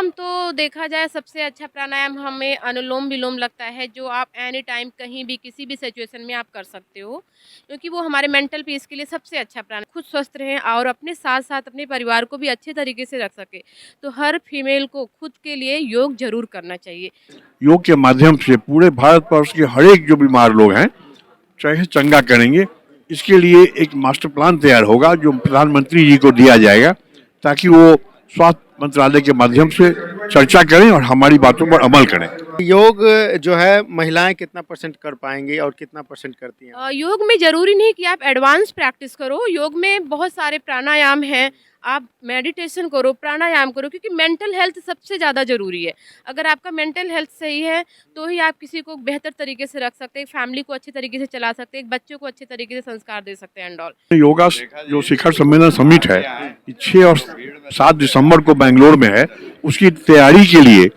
प्राणायाम तो देखा जाए सबसे अच्छा प्राणायाम हमें अनुलोम विलोम लगता है, जो आप एनी टाइम कहीं भी किसी भी सिचुएशन में आप कर सकते हो, क्योंकि वो हमारे मेंटल पीस के लिए सबसे अच्छा प्राणायाम। खुद स्वस्थ रहें और अपने साथ साथ अपने परिवार को भी अच्छे तरीके से रख सके, तो हर फीमेल को खुद के लिए योग जरूर करना चाहिए। योग के माध्यम से पूरे भारतवर्ष के हर एक जो बीमार लोग हैं चाहे चंगा करेंगे। इसके लिए एक मास्टर प्लान तैयार होगा जो प्रधानमंत्री जी को दिया जाएगा, ताकि वो स्वास्थ्य मंत्रालय के माध्यम से चर्चा करें और हमारी बातों पर अमल करें। योग जो है महिलाएं कितना परसेंट कर पाएंगी और कितना परसेंट करती हैं? योग में ज़रूरी नहीं कि आप एडवांस प्रैक्टिस करो, योग में बहुत सारे प्राणायाम हैं, आप मेडिटेशन करो, प्राणायाम करो, क्योंकि मेंटल हेल्थ सबसे ज़्यादा ज़रूरी है। अगर आपका मेंटल हेल्थ सही है, तो ही आप किसी को बेहतर तरीके से रख सकते हैं, फैमिली को अच्छे तरीके से चला सकते हैं, एक बच्चों को अच्छे तरीके से संस्कार दे सकते हैं एंड ऑल। योगा जो शिखर सम्मेलन समिट है 6 और 7 दिसंबर को बेंगलोर में है, उसकी तैयारी के लिए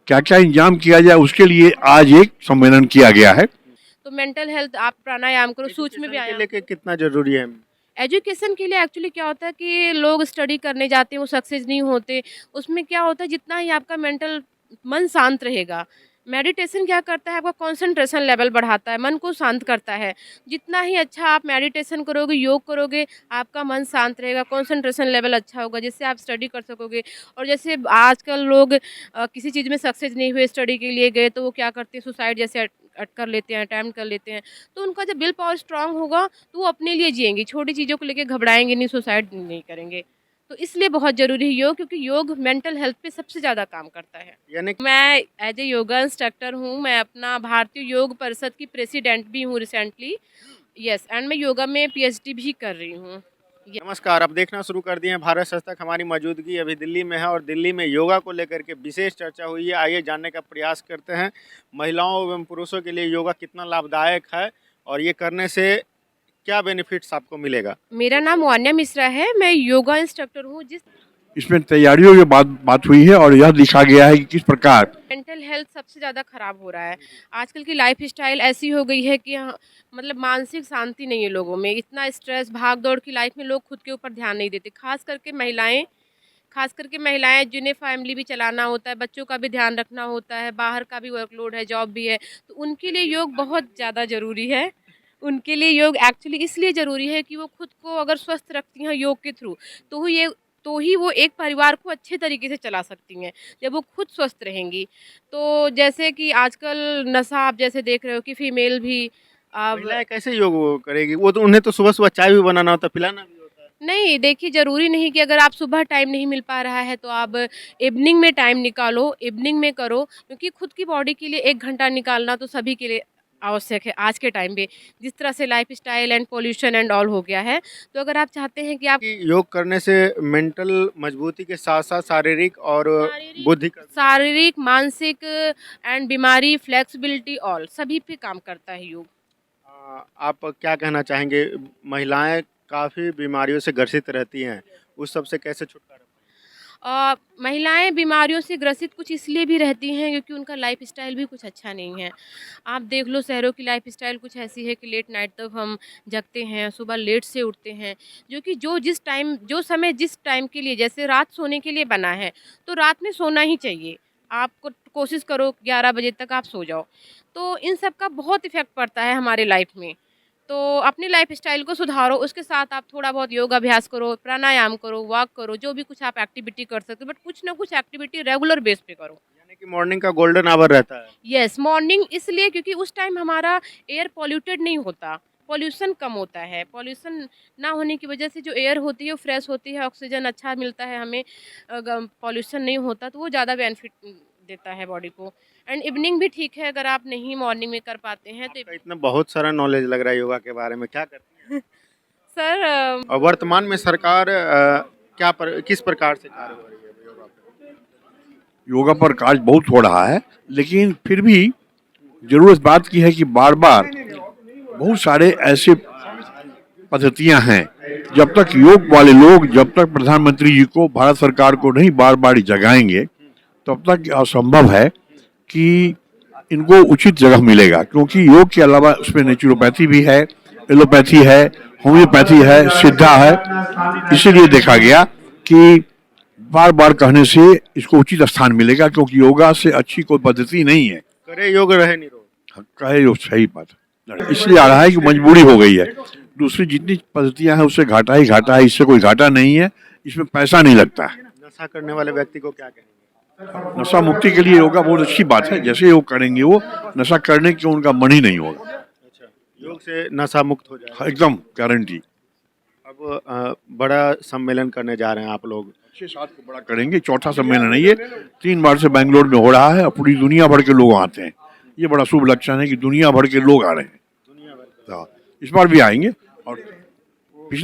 क्या क्या इंतजाम किया जाए, उसके लिए आज एक सम्मेलन किया गया है। तो मेंटल हेल्थ आप प्राणायाम करो, सूक्ष्म के व्यायाम। लेके कितना जरूरी है? एजुकेशन के लिए एक्चुअली क्या होता है कि लोग स्टडी करने जाते हैं, वो सक्सेस नहीं होते। उसमें क्या होता है, जितना ही आपका मेंटल मन शांत रहेगा, मेडिटेशन क्या करता है, आपका कंसंट्रेशन लेवल बढ़ाता है, मन को शांत करता है। जितना ही अच्छा आप मेडिटेशन करोगे, योग करोगे, आपका मन शांत रहेगा, कंसंट्रेशन लेवल अच्छा होगा, जिससे आप स्टडी कर सकोगे। और जैसे आजकल लोग किसी चीज़ में सक्सेस नहीं हुए, स्टडी के लिए गए, तो वो क्या करते हैं, सुसाइड जैसे कर लेते हैं, अटेम्प्ट कर लेते हैं। तो उनका जब विल पावर स्ट्रांग होगा, तो वो अपने लिए जिएंगे, छोटी चीज़ों को लेके घबराएंगे नहीं, सुसाइड नहीं करेंगे। तो इसलिए बहुत ज़रूरी है योग, क्योंकि योग मेंटल हेल्थ पे सबसे ज़्यादा काम करता है। यानी मैं एज ए योगा इंस्ट्रक्टर हूँ, मैं अपना भारतीय योग परिषद की प्रेसिडेंट भी हूँ रिसेंटली। यस, एंड मैं योगा में पीएचडी भी कर रही हूँ। नमस्कार, आप देखना शुरू कर दिए हैं भारत सस्तक। हमारी मौजूदगी अभी दिल्ली में है और दिल्ली में योगा को लेकर के विशेष चर्चा हुई है। आइए जानने का प्रयास करते हैं महिलाओं एवं पुरुषों के लिए योगा कितना लाभदायक है और ये करने से क्या बेनिफिट्स आपको मिलेगा। मेरा नाम वान्या मिश्रा है, मैं योगा इंस्ट्रक्टर हूँ। जिस इसमें तैयारियों की बात हुई है और यह दिखा गया है कि किस प्रकार मेंटल हेल्थ सबसे ज़्यादा ख़राब हो रहा है। आजकल की लाइफ स्टाइल ऐसी हो गई है कि मतलब मानसिक शांति नहीं है लोगों में। इतना स्ट्रेस, भाग दौड़ की लाइफ में लोग खुद के ऊपर ध्यान नहीं देते। खास करके महिलाएं जिन्हें फैमिली भी चलाना होता है, बच्चों का भी ध्यान रखना होता है, बाहर का भी वर्कलोड है, जॉब भी है, तो उनके लिए योग बहुत ज़्यादा ज़रूरी है। उनके लिए योग एक्चुअली इसलिए ज़रूरी है कि वो खुद को अगर स्वस्थ रखती हैं योग के थ्रू, तो ही वो एक परिवार को अच्छे तरीके से चला सकती हैं, जब वो खुद स्वस्थ रहेंगी। तो जैसे कि आजकल नशा आप जैसे देख रहे हो कि फीमेल भी अब महिलाएं कैसे योग वो करेगी? वो तो उन्हें तो सुबह सुबह चाय भी बनाना होता है, पिलाना भी होता है। नहीं, देखिए ज़रूरी नहीं कि अगर आप सुबह टाइम नहीं मिल पा रहा है तो आप इवनिंग में टाइम निकालो, इवनिंग में करो, क्योंकि खुद की बॉडी के लिए 1 घंटा निकालना तो सभी के लिए आवश्यक है आज के टाइम पे, जिस तरह से lifestyle and pollution and all हो गया है। तो अगर आप चाहते हैं कि आप कि योग करने से मेंटल मजबूती के साथ साथ शारीरिक और बुद्धि का शारीरिक, मानसिक एंड बीमारी, फ्लेक्सिबिलिटी ऑल सभी पे काम करता है योग। आप क्या कहना चाहेंगे? महिलाएं काफ़ी बीमारियों से ग्रसित रहती हैं, उस सब से कैसे छुटकारा महिलाएं बीमारियों से ग्रसित कुछ इसलिए भी रहती हैं क्योंकि उनका लाइफ़स्टाइल भी कुछ अच्छा नहीं है। आप देख लो, शहरों की लाइफ़स्टाइल कुछ ऐसी है कि लेट नाइट तक हम जगते हैं, सुबह लेट से उठते हैं, जो कि जो समय जिस टाइम के लिए, जैसे रात सोने के लिए बना है, तो रात में सोना ही चाहिए। आपको कोशिश करो 11 बजे तक आप सो जाओ। तो इन सब का बहुत इफ़ेक्ट पड़ता है हमारे लाइफ में। तो अपनी लाइफ़स्टाइल को सुधारो, उसके साथ आप थोड़ा बहुत योग अभ्यास करो, प्राणायाम करो, वॉक करो, जो भी कुछ आप एक्टिविटी कर सकते हो, बट कुछ ना कुछ एक्टिविटी रेगुलर बेस पे करो। यानी कि मॉर्निंग का गोल्डन आवर रहता है। यस, मॉर्निंग इसलिए क्योंकि उस टाइम हमारा एयर पॉल्यूटेड नहीं होता, पॉल्यूशन कम होता है। पॉल्यूशन ना होने की वजह से जो एयर होती है वो फ्रेश होती है, ऑक्सीजन अच्छा मिलता है हमें, पॉल्यूशन नहीं होता, तो वो ज़्यादा बेनिफिट देता है बॉडी को। एंड इवनिंग भी ठीक है, अगर आप नहीं मॉर्निंग में कर पाते हैं तो आपका इतना बहुत सारा नॉलेज लग रहा है योगा के बारे में, क्या करती हैं? सर और वर्तमान में सरकार किस प्रकार से कार्य हो रही है योगा पे? योगा पर कार्य बहुत हो रहा है, लेकिन फिर भी जरूरत इस बात की है कि बार बार बहुत सारे ऐसे पद्धतियां हैं, जब तक योग वाले लोग, जब तक प्रधानमंत्री जी को, भारत सरकार को नहीं बार बार जगाएंगे, तब तक असंभव है कि इनको उचित जगह मिलेगा। क्योंकि योग के अलावा उसमें नेचुरोपैथी भी है, एलोपैथी है, होम्योपैथी है, सिद्धा है। इसीलिए देखा गया कि बार बार कहने से इसको उचित स्थान मिलेगा, क्योंकि योगा से अच्छी कोई पद्धति नहीं है। करे योग रहे निरोग। कहे जो सही बात है। इसलिए आ रहा है कि मजबूरी हो गई है। दूसरी जितनी पद्धतियां हैं उससे घाटा ही घाटा है, इससे कोई घाटा नहीं है, इसमें पैसा नहीं लगता है। नशा करने वाले व्यक्ति को क्या कहेंगे? नशा मुक्ति के लिए योगा बहुत अच्छी बात है। जैसे योग करेंगे वो नशा करने की उनका मन ही नहीं होगा। अच्छा, योग से नशा मुक्त हो जाएगा। एकदम गारंटी। अब बड़ा सम्मेलन करने जा रहे हैं आप लोग। 6-7 को बड़ा करेंगे, चौथा सम्मेलन है ये। 3 बार से बेंगलोर में हो रहा है और पूरी दुनिया भर के लोग आते हैं। ये बड़ा शुभ लक्षण है कि दुनिया भर के लोग आ रहे हैं। हाँ, इस बार भी आएंगे और